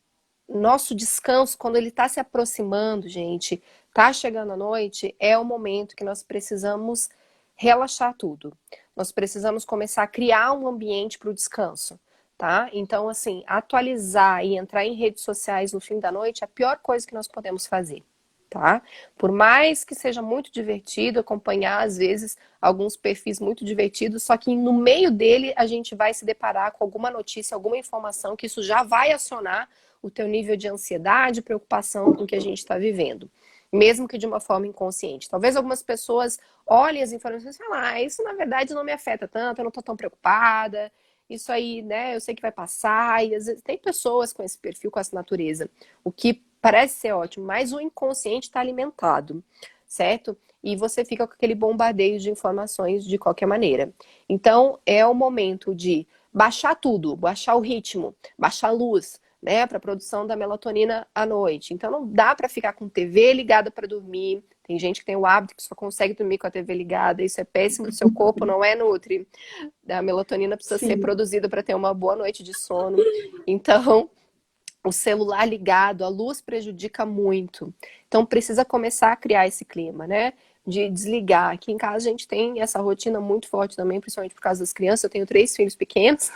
nosso descanso, quando ele está se aproximando, gente, tá chegando a noite, é o momento que nós precisamos relaxar tudo. Nós precisamos começar a criar um ambiente para o descanso, tá? Então, assim, atualizar e entrar em redes sociais no fim da noite é a pior coisa que nós podemos fazer, tá? Por mais que seja muito divertido acompanhar, às vezes, alguns perfis muito divertidos, só que no meio dele a gente vai se deparar com alguma notícia, alguma informação que isso já vai acionar o teu nível de ansiedade, preocupação com o que a gente está vivendo, mesmo que de uma forma inconsciente. Talvez algumas pessoas olhem as informações e falem, isso na verdade não me afeta tanto, eu não estou tão preocupada, isso aí, né, eu sei que vai passar, e às vezes tem pessoas com esse perfil, com essa natureza, o que parece ser ótimo, mas o inconsciente está alimentado, certo? E você fica com aquele bombardeio de informações de qualquer maneira. Então, é o momento de baixar tudo, baixar o ritmo, baixar a luz, né, para a produção da melatonina à noite. Então não dá para ficar com TV ligada para dormir. Tem gente que tem o hábito que só consegue dormir com a TV ligada. Isso é péssimo para o seu corpo, não é nutri. A melatonina precisa ser Sim. produzida para ter uma boa noite de sono. Então, o celular ligado, a luz prejudica muito. Então precisa começar a criar esse clima, né? De desligar. Aqui em casa a gente tem essa rotina muito forte também, principalmente por causa das crianças. Eu tenho 3 filhos pequenos,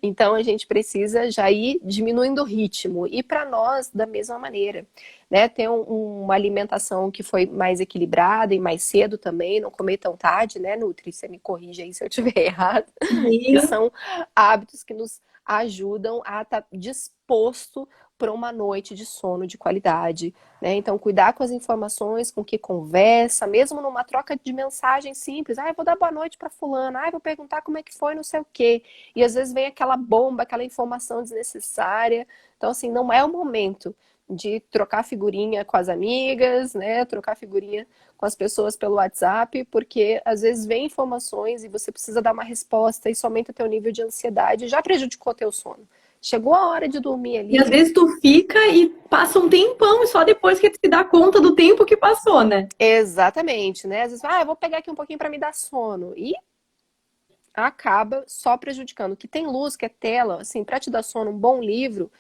então a gente precisa já ir diminuindo o ritmo. E para nós, da mesma maneira, né? Ter uma alimentação que foi mais equilibrada e mais cedo também, não comer tão tarde, né, Nutri? Você me corrige aí se eu estiver errado. Que Sim. são hábitos que nos ajudam a estar disposto para uma noite de sono de qualidade, né? Então, cuidar com as informações, com que conversa, mesmo numa troca de mensagem simples. Eu vou dar boa noite para fulana. Vou perguntar como é que foi, não sei o quê. E às vezes vem aquela bomba, aquela informação desnecessária. Então, assim, não é o momento de trocar figurinha com as amigas, né? Trocar figurinha com as pessoas pelo WhatsApp, porque às vezes vem informações e você precisa dar uma resposta e isso aumenta teu nível de ansiedade, já prejudicou teu sono. Chegou a hora de dormir E às ali. vezes tu fica e passa um tempão e só depois que tu se dá conta do tempo que passou, né? Exatamente, né? Às vezes, eu vou pegar aqui um pouquinho para me dar sono. E acaba só prejudicando. Que tem luz, que é tela, assim, para te dar sono, um bom livro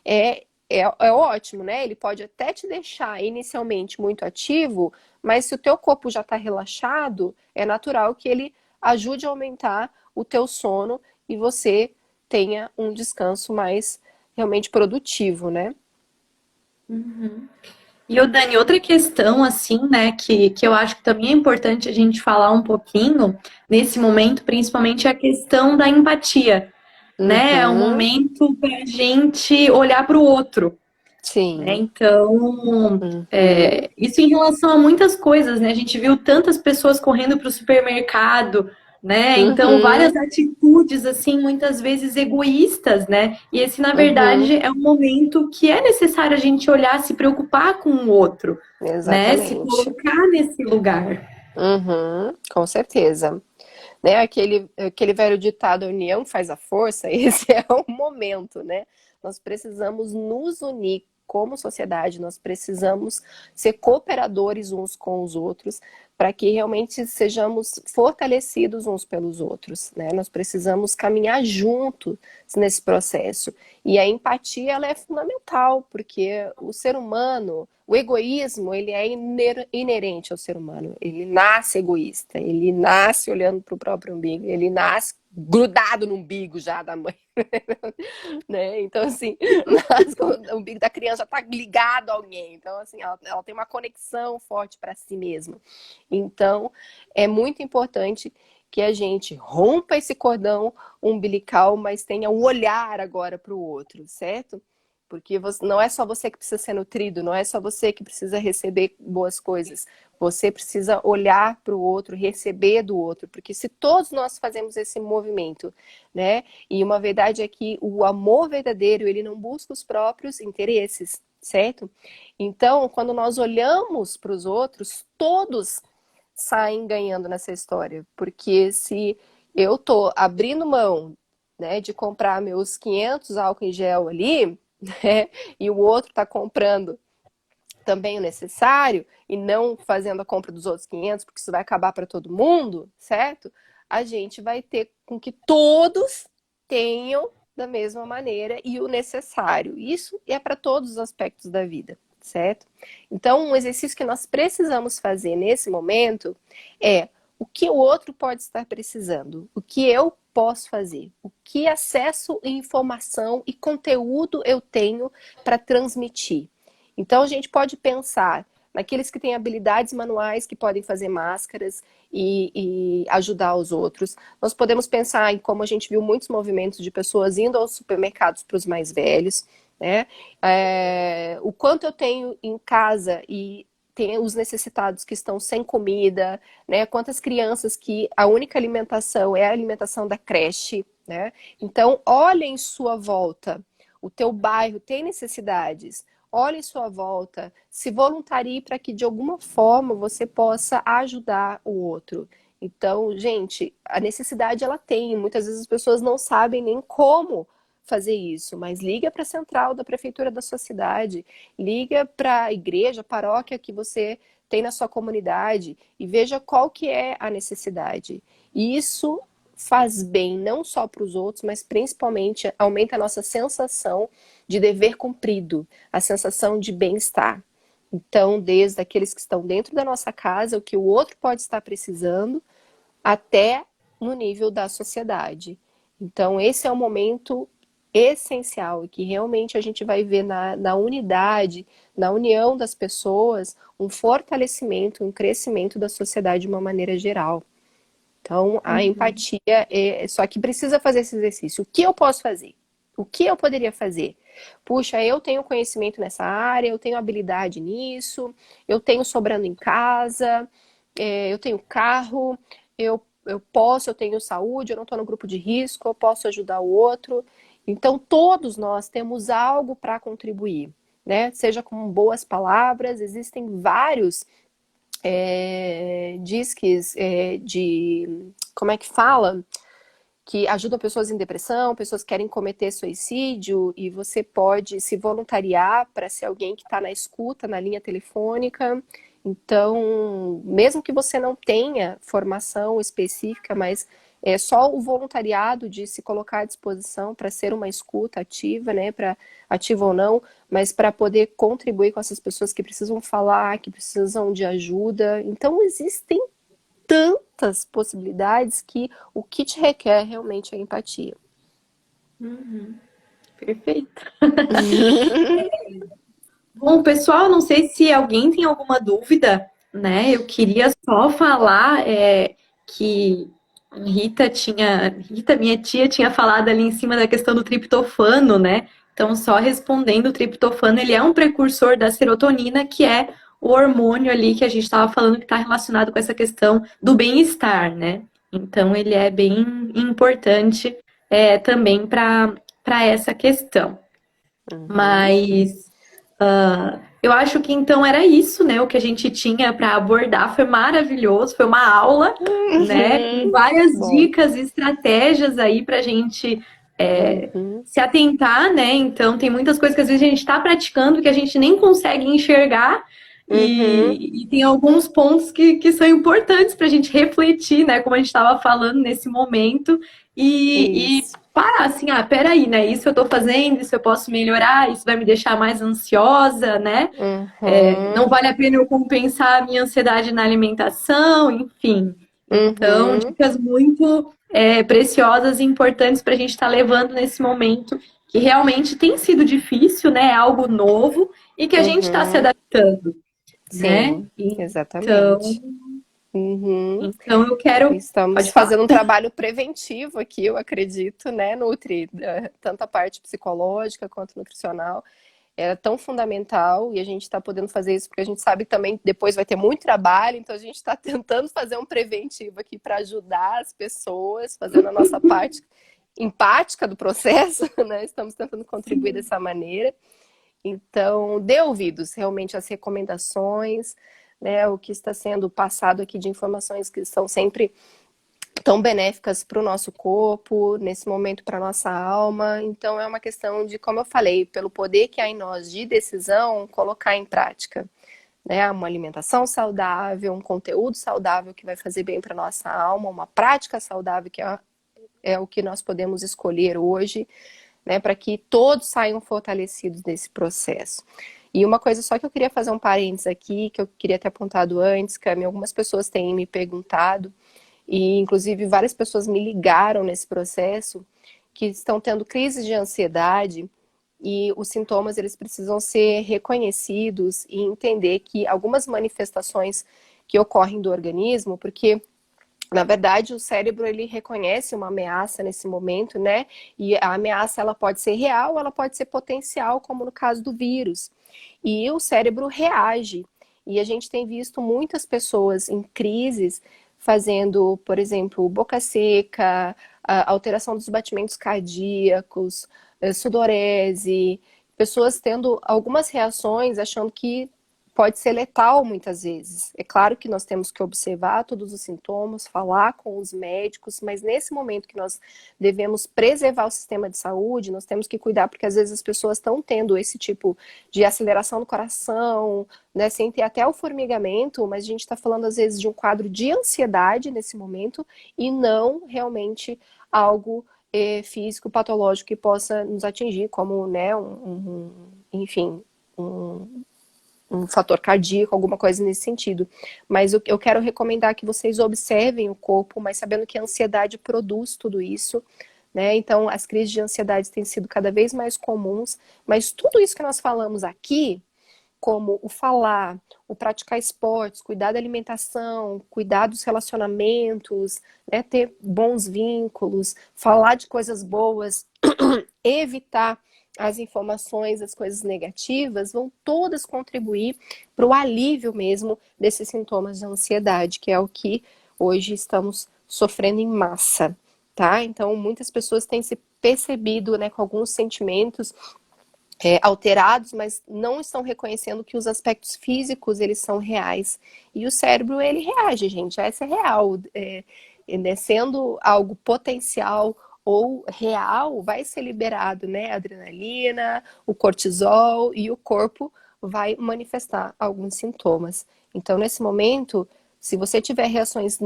é ótimo, né? Ele pode até te deixar inicialmente muito ativo, mas se o teu corpo já está relaxado, é natural que ele ajude a aumentar o teu sono e você tenha um descanso mais realmente produtivo, né? E o Dani, outra questão, assim, né, que eu acho que também é importante a gente falar um pouquinho nesse momento, principalmente é a questão da empatia, né? É um Uhum, momento para a gente olhar para o outro, né? sim. Então, Uhum, isso em relação a muitas coisas, né? A gente viu tantas pessoas correndo para o supermercado, né? Então, uhum, várias atitudes, assim, muitas vezes egoístas, né? E esse, na uhum, verdade, é um momento que é necessário a gente olhar, se preocupar com o outro, né? Se exatamente. colocar nesse lugar. Uhum, com certeza. Né? Aquele velho ditado, a união faz a força, esse é o momento, né? Nós precisamos nos unir como sociedade, nós precisamos ser cooperadores uns com os outros, para que realmente sejamos fortalecidos uns pelos outros, né? Nós precisamos caminhar juntos nesse processo. E a empatia, ela é fundamental, porque o ser humano, o egoísmo, ele é inerente ao ser humano. Ele nasce egoísta, ele nasce olhando para o próprio umbigo, ele nasce grudado no umbigo já da mãe. Né? Então, assim, o umbigo da criança está ligado a alguém. Então, assim, ela tem uma conexão forte para si mesma. Então, é muito importante que a gente rompa esse cordão umbilical, mas tenha um olhar agora para o outro, certo? Porque não é só você que precisa ser nutrido, não é só você que precisa receber boas coisas. Você precisa olhar para o outro, receber do outro. Porque se todos nós fazemos esse movimento, né? E uma verdade é que o amor verdadeiro, ele não busca os próprios interesses, certo? Então, quando nós olhamos para os outros, todos saem ganhando nessa história. Porque se eu tô abrindo mão, né, de comprar meus 500 álcool em gel ali, né, e o outro está comprando também o necessário e não fazendo a compra dos outros 500, porque isso vai acabar para todo mundo, certo? A gente vai ter com que todos tenham da mesma maneira e o necessário. Isso é para todos os aspectos da vida, certo? Então, um exercício que nós precisamos fazer nesse momento é o que o outro pode estar precisando, o que eu posso fazer, o que acesso e informação e conteúdo eu tenho para transmitir. Então, a gente pode pensar naqueles que têm habilidades manuais que podem fazer máscaras e ajudar os outros. Nós podemos pensar em como a gente viu muitos movimentos de pessoas indo aos supermercados para os mais velhos, né? O quanto eu tenho em casa e tem os necessitados que estão sem comida, né? Quantas crianças que a única alimentação é a alimentação da creche, né? Então, olha em sua volta. O teu bairro tem necessidades. Olhe em sua volta, se voluntarie para que de alguma forma você possa ajudar o outro. Então, gente, a necessidade ela tem. Muitas vezes as pessoas não sabem nem como fazer isso, mas liga para a central da prefeitura da sua cidade, liga para a igreja, paróquia que você tem na sua comunidade e veja qual que é a necessidade. E isso faz bem não só para os outros, mas principalmente aumenta a nossa sensação de dever cumprido, a sensação de bem-estar. Então, desde aqueles que estão dentro da nossa casa, o que o outro pode estar precisando, até no nível da sociedade. Então, esse é um momento essencial e que realmente a gente vai ver na unidade, na união das pessoas, um fortalecimento, um crescimento da sociedade de uma maneira geral. Então, a empatia só que precisa fazer esse exercício. O que eu posso fazer? O que eu poderia fazer? Puxa, eu tenho conhecimento nessa área, eu tenho habilidade nisso, eu tenho sobrando em casa, eu tenho carro, eu tenho saúde, eu não estou no grupo de risco, eu posso ajudar o outro. Então, todos nós temos algo para contribuir, né? Seja com boas palavras, existem vários disques como é que fala? Que ajudam pessoas em depressão, pessoas que querem cometer suicídio, e você pode se voluntariar para ser alguém que está na escuta, na linha telefônica. Então, mesmo que você não tenha formação específica, mas é só o voluntariado de se colocar à disposição para ser uma escuta ativa, né, ativa ou não, mas para poder contribuir com essas pessoas que precisam falar, que precisam de ajuda. Então, existem tantas possibilidades que o que te requer realmente é empatia. Perfeito. Bom, pessoal, não sei se alguém tem alguma dúvida, né? Eu queria só falar que Rita, minha tia, tinha falado ali em cima da questão do triptofano, né? Então, só respondendo, o triptofano, ele é um precursor da serotonina, que é o hormônio ali que a gente estava falando que está relacionado com essa questão do bem-estar, né? Então, ele é bem importante também para essa questão. Mas eu acho que então era isso, né? O que a gente tinha para abordar foi maravilhoso, foi uma aula, né? Com várias dicas e estratégias aí para a gente Uhum. se atentar, né? Então, tem muitas coisas que às vezes a gente está praticando que a gente nem consegue enxergar, Uhum. e tem alguns pontos que são importantes para a gente refletir, né? Como a gente estava falando nesse momento, e Isso. parar assim, peraí, né? Isso eu estou fazendo, isso eu posso melhorar, isso vai me deixar mais ansiosa, né? Não Uhum. vale a pena eu compensar a minha ansiedade na alimentação, enfim. Então, Uhum. dicas muito preciosas e importantes para a gente estar levando nesse momento, que realmente tem sido difícil, né? É algo novo e que a gente está se Uhum. adaptando, né? Sim, Então, exatamente. Uhum. então eu quero. Estamos Pode falar. fazendo um trabalho preventivo aqui, eu acredito, né, Nutri? Tanto a parte psicológica quanto nutricional. É tão fundamental e a gente está podendo fazer isso porque a gente sabe que também depois vai ter muito trabalho, então a gente está tentando fazer um preventivo aqui para ajudar as pessoas, fazendo a nossa parte empática do processo, né? Estamos tentando contribuir Sim. dessa maneira. Então, dê ouvidos realmente às recomendações, né? O que está sendo passado aqui de informações que são sempre tão benéficas para o nosso corpo, nesse momento para a nossa alma. Então, é uma questão de, como eu falei, pelo poder que há em nós de decisão, colocar em prática. Né? Uma alimentação saudável, um conteúdo saudável que vai fazer bem para a nossa alma, uma prática saudável que é o que nós podemos escolher hoje, né? Para que todos saiam fortalecidos nesse processo. E uma coisa só que eu queria fazer um parênteses aqui, que eu queria ter apontado antes, Cami, algumas pessoas têm me perguntado, e inclusive várias pessoas me ligaram nesse processo, que estão tendo crises de ansiedade e os sintomas eles precisam ser reconhecidos e entender que algumas manifestações que ocorrem do organismo, porque na verdade o cérebro ele reconhece uma ameaça nesse momento, né? E a ameaça ela pode ser real, ela pode ser potencial, como no caso do vírus. E o cérebro reage. E a gente tem visto muitas pessoas em crises fazendo, por exemplo, boca seca, alteração dos batimentos cardíacos, sudorese, pessoas tendo algumas reações achando que pode ser letal muitas vezes. É claro que nós temos que observar todos os sintomas, falar com os médicos, mas nesse momento que nós devemos preservar o sistema de saúde, nós temos que cuidar, porque às vezes as pessoas estão tendo esse tipo de aceleração do coração, né, sem ter até o formigamento, mas a gente está falando às vezes de um quadro de ansiedade nesse momento e não realmente algo físico, patológico que possa nos atingir, como, né, enfim, um fator cardíaco, alguma coisa nesse sentido. Mas eu quero recomendar que vocês observem o corpo, mas sabendo que a ansiedade produz tudo isso, né? Então, as crises de ansiedade têm sido cada vez mais comuns, mas tudo isso que nós falamos aqui, como o falar, o praticar esportes, cuidar da alimentação, cuidar dos relacionamentos, né? Ter bons vínculos, falar de coisas boas, evitar as informações, as coisas negativas, vão todas contribuir para o alívio mesmo desses sintomas de ansiedade, que é o que hoje estamos sofrendo em massa, tá? Então, muitas pessoas têm se percebido, né, com alguns sentimentos alterados, mas não estão reconhecendo que os aspectos físicos, eles são reais. E o cérebro, ele reage, gente, essa é real. Né, sendo algo potencial ou real, vai ser liberado, né, a adrenalina, o cortisol e o corpo vai manifestar alguns sintomas. Então, nesse momento, se você tiver reações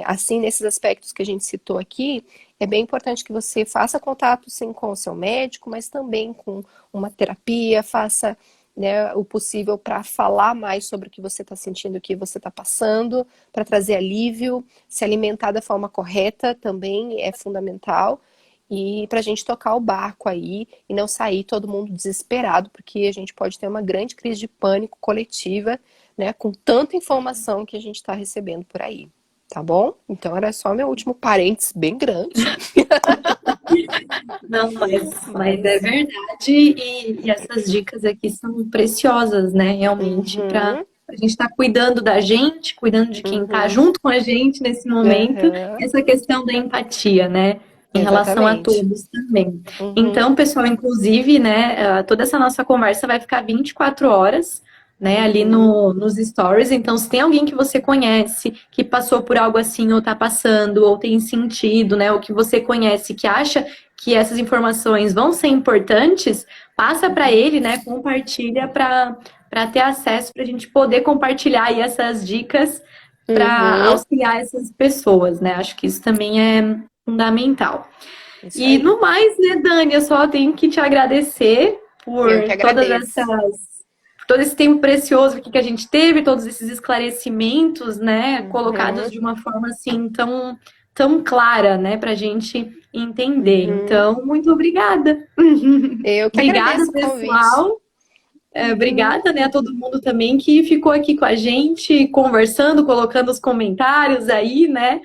assim, nesses aspectos que a gente citou aqui, é bem importante que você faça contato, sim, com o seu médico, mas também com uma terapia, faça, né, o possível para falar mais sobre o que você está sentindo, o que você está passando, para trazer alívio, se alimentar da forma correta também é fundamental, e para a gente tocar o barco aí e não sair todo mundo desesperado, porque a gente pode ter uma grande crise de pânico coletiva, né, com tanta informação que a gente está recebendo por aí. Tá bom? Então era só meu último parênteses bem grande. Não, mas é verdade, e essas dicas aqui são preciosas, né? Realmente, para Uhum, a gente estar cuidando da gente, cuidando de quem está uhum, junto com a gente nesse momento, uhum, essa questão da empatia, né? Em relação a exatamente. todos também. Uhum, Então, pessoal, inclusive, né, toda essa nossa conversa vai ficar 24 horas, né, ali uhum, nos stories. Então, se tem alguém que você conhece, que passou por algo assim, ou tá passando, ou tem sentido, né, ou que você conhece, que acha que essas informações vão ser importantes, passa para ele, né? Compartilha para ter acesso, para a gente poder compartilhar aí essas dicas para Uhum. auxiliar essas pessoas, né? Acho que isso também é fundamental. Isso E aí. no mais, né, Dani, eu só tenho que te agradecer por Eu que agradeço. todo esse tempo precioso aqui que a gente teve, todos esses esclarecimentos, né, colocados Uhum. de uma forma assim tão clara, né, para a gente entender. Uhum. Então, muito obrigada. Eu que Obrigada, agradeço o convite. pessoal. Uhum. Obrigada, né, a todo mundo também que ficou aqui com a gente, conversando, colocando os comentários aí, né,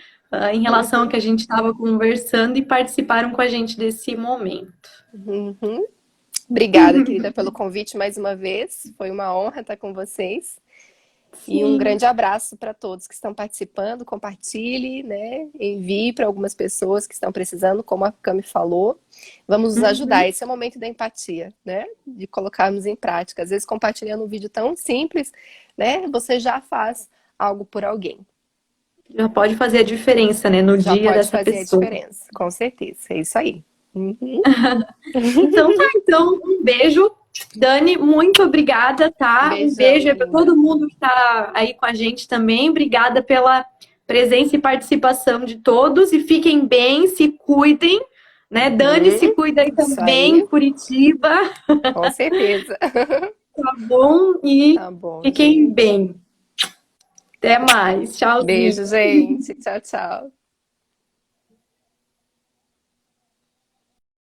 em relação ao Uhum. que a gente estava conversando e participaram com a gente desse momento. Uhum. Obrigada, querida, pelo convite mais uma vez. Foi uma honra estar com vocês. E um Sim. grande abraço para todos que estão participando. Compartilhe, né? Envie para algumas pessoas que estão precisando, como a Cami falou. Vamos nos ajudar. Uhum. Esse é o momento da empatia, né? De colocarmos em prática. Às vezes, compartilhando um vídeo tão simples, né? Você já faz algo por alguém. Já pode fazer a diferença, né, no Já dia pode dessa fazer a pessoa. diferença, com certeza. É isso aí. Uhum. Então tá, então um beijo. Dani, muito obrigada, tá? Um Beijão, beijo aí para linda. todo mundo que tá aí com a gente também. Obrigada pela presença e participação de todos. E fiquem bem, se cuidem, né? Dani, se Uhum. cuida aí Isso também, aí, Curitiba, com certeza. tá bom? E Tá bom, fiquem gente. bem. Até mais. Beijo, Tchauzinho. gente. Tchau, tchau.